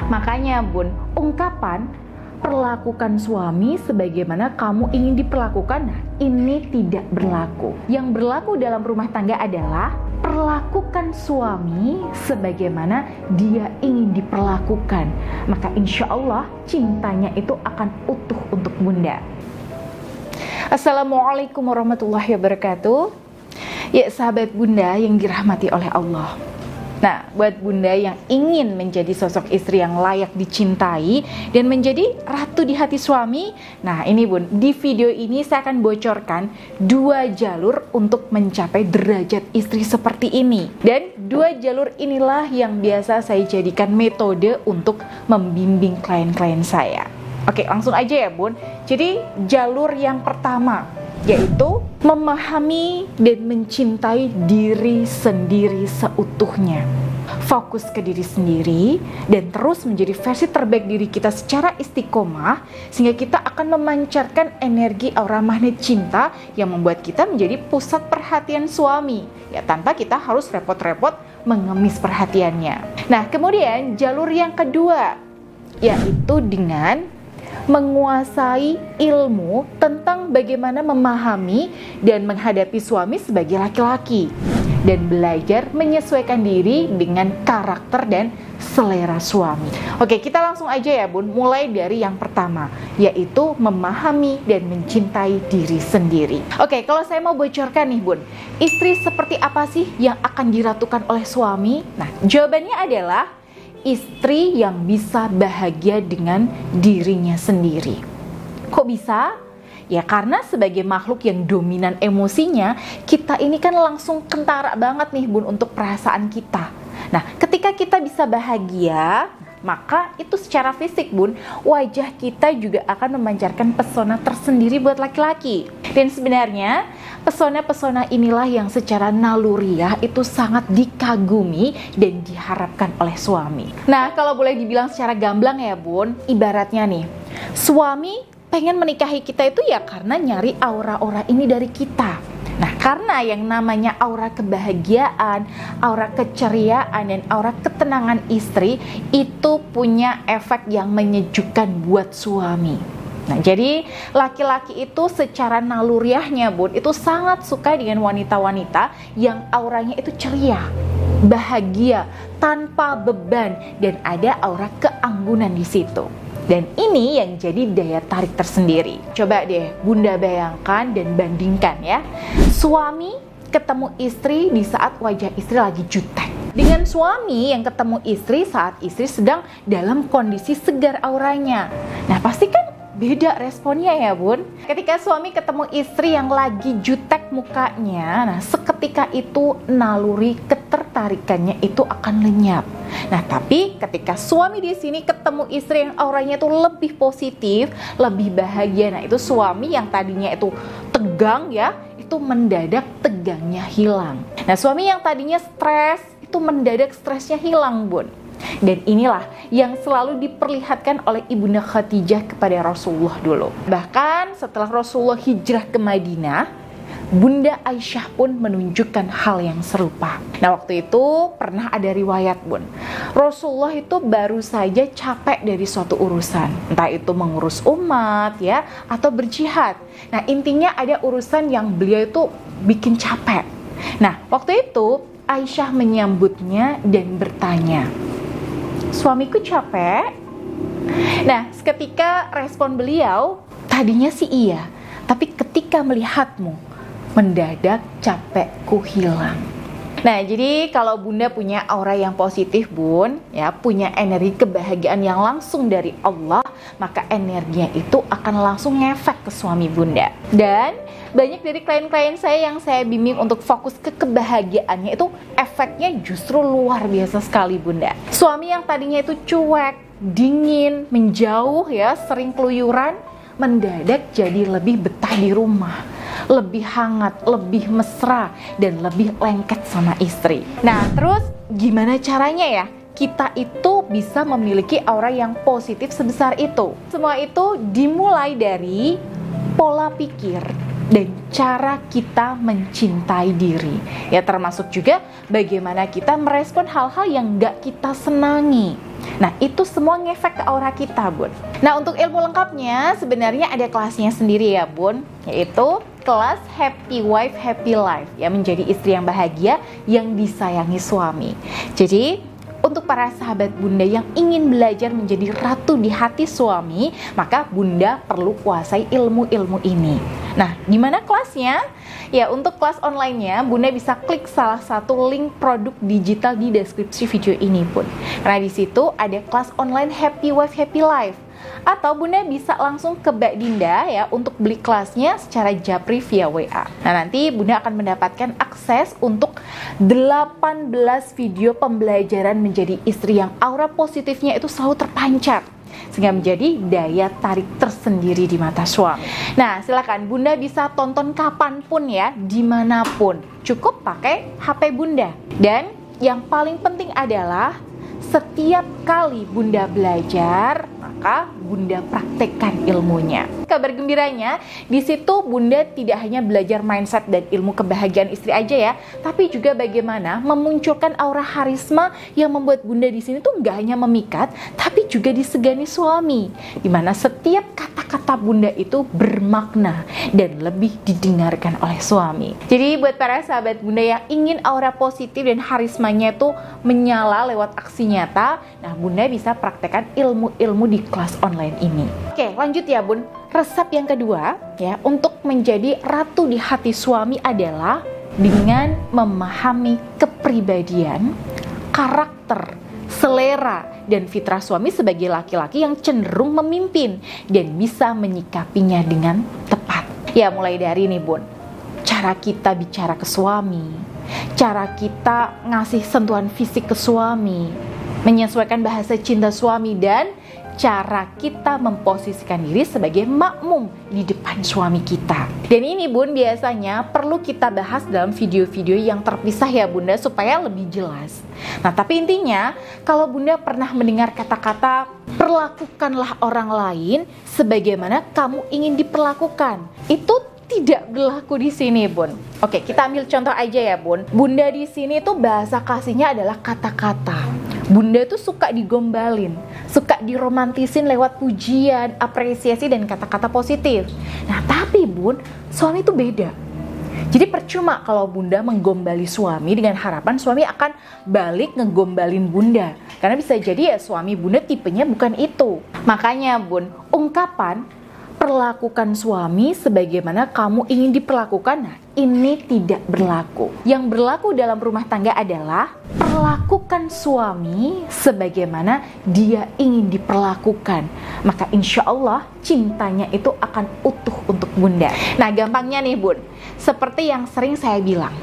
Makanya Bun, ungkapan perlakukan suami sebagaimana kamu ingin diperlakukan, ini tidak berlaku. Yang berlaku dalam rumah tangga adalah perlakukan suami sebagaimana dia ingin diperlakukan. Maka insya Allah cintanya itu akan utuh untuk Bunda. Assalamualaikum warahmatullahi wabarakatuh. Ya sahabat Bunda yang dirahmati oleh Allah. Nah, buat Bunda yang ingin menjadi sosok istri yang layak dicintai dan menjadi ratu di hati suami, nah ini Bun, di video ini saya akan bocorkan 2 jalur untuk mencapai derajat istri seperti ini. Dan 2 jalur inilah yang biasa saya jadikan metode untuk membimbing klien-klien saya. Oke, langsung aja ya Bun. Jadi jalur yang pertama yaitu memahami dan mencintai diri sendiri seutuhnya. Fokus ke diri sendiri dan terus menjadi versi terbaik diri kita secara istiqomah, sehingga kita akan memancarkan energi aura magnet cinta yang membuat kita menjadi pusat perhatian suami, ya tanpa kita harus repot-repot mengemis perhatiannya. Nah, kemudian jalur yang kedua yaitu dengan menguasai ilmu tentang bagaimana memahami dan menghadapi suami sebagai laki-laki dan belajar menyesuaikan diri dengan karakter dan selera suami. Oke, kita langsung aja ya Bun, mulai dari yang pertama, yaitu memahami dan mencintai diri sendiri. Oke, kalau saya mau bocorkan nih Bun, istri seperti apa sih yang akan diratukan oleh suami? Nah, jawabannya adalah istri yang bisa bahagia dengan dirinya sendiri. Kok bisa? Ya karena sebagai makhluk yang dominan emosinya, kita ini kan langsung kentara banget nih Bun untuk perasaan kita. Nah, ketika kita bisa bahagia, maka itu secara fisik Bun, wajah kita juga akan memancarkan pesona tersendiri buat laki-laki. Dan sebenarnya pesona-pesona inilah yang secara naluriah itu sangat dikagumi dan diharapkan oleh suami. Nah, kalau boleh dibilang secara gamblang ya Bun, ibaratnya nih, suami pengen menikahi kita itu ya karena nyari aura-aura ini dari kita. Nah, karena yang namanya aura kebahagiaan, aura keceriaan, dan aura ketenangan istri itu punya efek yang menyejukkan buat suami. Nah, jadi laki-laki itu secara naluriahnya Bun, itu sangat suka dengan wanita-wanita yang auranya itu ceria, bahagia, tanpa beban, dan ada aura keanggunan di situ. Dan ini yang jadi daya tarik tersendiri. Coba deh Bunda bayangkan dan bandingkan ya. Suami ketemu istri di saat wajah istri lagi jutek, dengan suami yang ketemu istri saat istri sedang dalam kondisi segar auranya. Nah, pasti kan beda responnya ya Bun. Ketika suami ketemu istri yang lagi jutek mukanya, nah seketika itu naluri ketertarikannya itu akan lenyap. Nah, tapi ketika suami di sini ketemu istri yang auranya itu lebih positif, lebih bahagia, nah itu suami yang tadinya itu tegang ya, itu mendadak tegangnya hilang. Nah, suami yang tadinya stres, itu mendadak stresnya hilang Bun. Dan inilah yang selalu diperlihatkan oleh Ibunda Khadijah kepada Rasulullah dulu. Bahkan setelah Rasulullah hijrah ke Madinah, Bunda Aisyah pun menunjukkan hal yang serupa. Nah, waktu itu pernah ada riwayat Bun, Rasulullah itu baru saja capek dari suatu urusan, entah itu mengurus umat ya, atau berjihad. Nah, intinya ada urusan yang beliau itu bikin capek. Nah, waktu itu Aisyah menyambutnya dan bertanya, "Suamiku capek?" Nah, seketika respon beliau, "Tadinya sih iya, tapi ketika melihatmu, mendadak capekku hilang." Nah, jadi kalau Bunda punya aura yang positif Bun, ya punya energi kebahagiaan yang langsung dari Allah, maka energinya itu akan langsung ngefek ke suami Bunda. Dan banyak dari klien-klien saya yang saya bimbing untuk fokus ke kebahagiaannya itu efeknya justru luar biasa sekali Bunda. Suami yang tadinya itu cuek, dingin, menjauh ya, sering keluyuran, mendadak jadi lebih betah di rumah, lebih hangat, lebih mesra, dan lebih lengket sama istri. Nah, terus gimana caranya ya kita itu bisa memiliki aura yang positif sebesar itu? Semua itu dimulai dari pola pikir dan cara kita mencintai diri. Ya, termasuk juga bagaimana kita merespon hal-hal yang gak kita senangi. Nah, itu semua ngefek ke aura kita, Bun. Nah, untuk ilmu lengkapnya sebenarnya ada kelasnya sendiri ya, Bun, yaitu kelas Happy Wife Happy Life, ya, menjadi istri yang bahagia yang disayangi suami. Jadi untuk para sahabat Bunda yang ingin belajar menjadi ratu di hati suami, maka Bunda perlu kuasai ilmu-ilmu ini. Nah, gimana kelasnya? Ya, untuk kelas online-nya, Bunda bisa klik salah satu link produk digital di deskripsi video ini pun. Karena di situ ada kelas online Happy Wife Happy Life. Atau Bunda bisa langsung ke Mbak Dinda ya untuk beli kelasnya secara japri via WA. Nah, nanti Bunda akan mendapatkan akses untuk 18 video pembelajaran menjadi istri yang aura positifnya itu selalu terpancar, sehingga menjadi daya tarik tersendiri di mata suami. Nah, silakan Bunda bisa tonton kapanpun ya, dimanapun. Cukup pakai HP Bunda. Dan yang paling penting adalah setiap kali Bunda belajar, maka Bunda praktekkan ilmunya. Kabar gembiranya, di situ Bunda tidak hanya belajar mindset dan ilmu kebahagiaan istri aja ya, tapi juga bagaimana memunculkan aura harisma yang membuat Bunda di sini tuh nggak hanya memikat, tapi juga disegani suami. Dimana setiap kata-kata Bunda itu bermakna dan lebih didengarkan oleh suami. Jadi buat para sahabat Bunda yang ingin aura positif dan harismanya itu menyala lewat aksi nyata, nah Bunda bisa praktekkan ilmu-ilmu di kelas online ini. Oke, lanjut ya Bun. Resep yang kedua ya untuk menjadi ratu di hati suami adalah dengan memahami kepribadian, karakter, selera, dan fitrah suami sebagai laki-laki yang cenderung memimpin dan bisa menyikapinya dengan tepat. Ya, mulai dari nih Bun, cara kita bicara ke suami, cara kita ngasih sentuhan fisik ke suami, menyesuaikan bahasa cinta suami, dan cara kita memposisikan diri sebagai makmum di depan suami kita. Dan ini Bun biasanya perlu kita bahas dalam video-video yang terpisah ya Bunda, supaya lebih jelas. Nah, tapi intinya kalau Bunda pernah mendengar kata-kata perlakukanlah orang lain sebagaimana kamu ingin diperlakukan, itu tidak berlaku di sini Bun. Oke, kita ambil contoh aja ya Bun. Bunda di sini tuh bahasa kasihnya adalah kata-kata. Bunda tuh suka digombalin, suka diromantisin lewat pujian, apresiasi, dan kata-kata positif. Nah, tapi Bun, suami itu beda. Jadi percuma kalau Bunda menggombali suami dengan harapan suami akan balik ngegombalin Bunda. Karena bisa jadi ya suami Bunda tipenya bukan itu. Makanya Bun, ungkapan perlakukan suami sebagaimana kamu ingin diperlakukan, nah ini tidak berlaku. Yang berlaku dalam rumah tangga adalah perlakukan suami sebagaimana dia ingin diperlakukan. Maka insya Allah cintanya itu akan utuh untuk Bunda. Nah, gampangnya nih Bun, seperti yang sering saya bilang,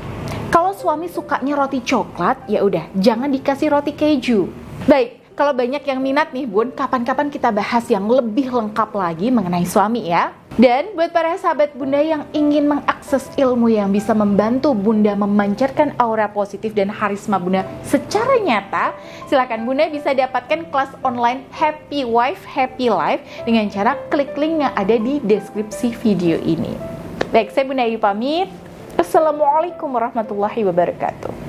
kalau suami sukanya roti coklat, ya udah jangan dikasih roti keju. Baik, kalau banyak yang minat nih Bun, kapan-kapan kita bahas yang lebih lengkap lagi mengenai suami ya. Dan buat para sahabat Bunda yang ingin mengakses ilmu yang bisa membantu Bunda memancarkan aura positif dan harisma Bunda secara nyata, silakan Bunda bisa dapatkan kelas online Happy Wife Happy Life dengan cara klik link yang ada di deskripsi video ini. Baik, saya Bunda Ayu pamit. Assalamualaikum warahmatullahi wabarakatuh.